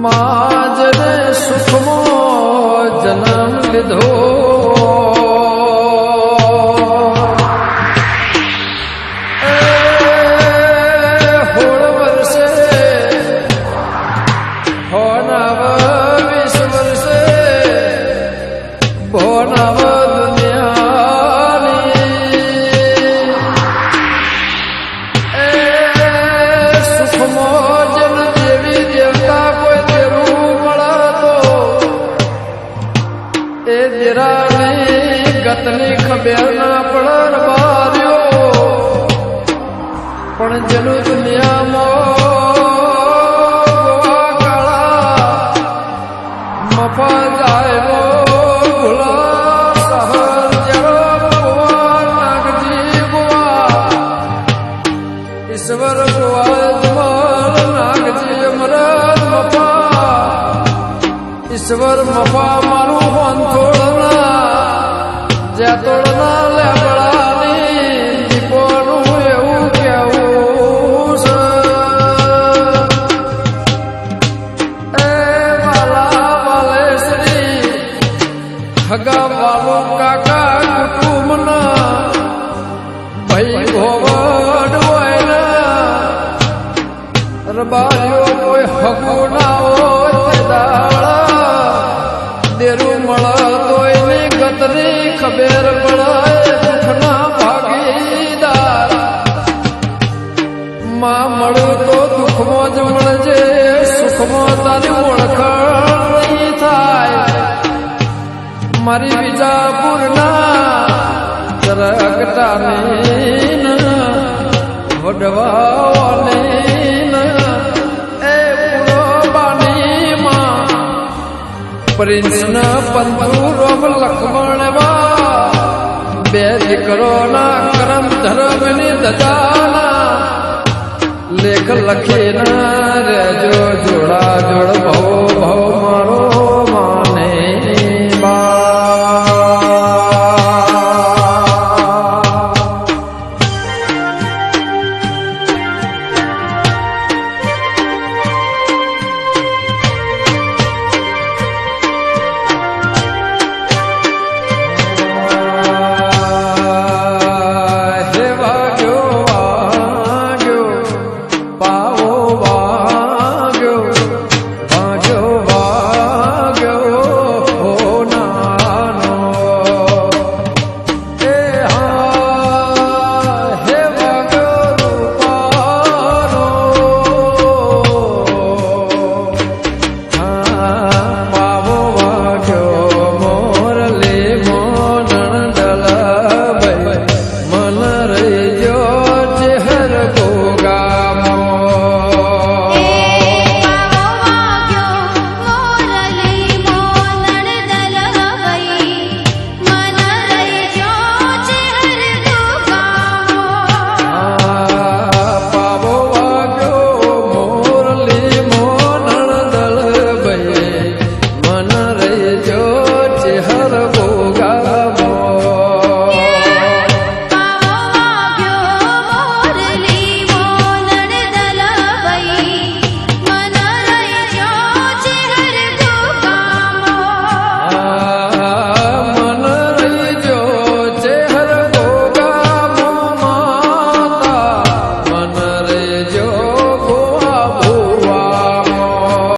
માજને સુખમો જન્મ લીધો ગતની ખબર ના પડર બાર્યો પણ જેનું દુનિયામાં કાળા મફા જાય ભૂલા સહર જરો ગોવા નાગજી ગોવા ઈશ્વર ગોવા જમલ નાગજી અમરત મફા ઈશ્વર મફા મારું હોન થોડના જ્યાં તોડના લેબડાની દીપોનું એવું કેવું છે એ વાલા વાલેશ્રી હગા વાલો કાકા કુટુંબના ભાઈ ભોવડ હોય ને રબારીઓ કોઈ હગું ના હોય તે દાડા દેરું મળતોય ની ગતરી ખબર પડાય દુઃખના ભાગીદાર માં મળું તો દુઃખમાં જ મળજે સુખમાં તારી ઓળખાણ નહીં થાય મારી વિજાપુરના રગટાની વડવાઓની એ પુરોબાની માં પ્રિન્સન પંથુ રોમ લક્ષ્મણવા બે દીકરોના કરમ ધર્મની દજાના લેખ લખીને રહેજો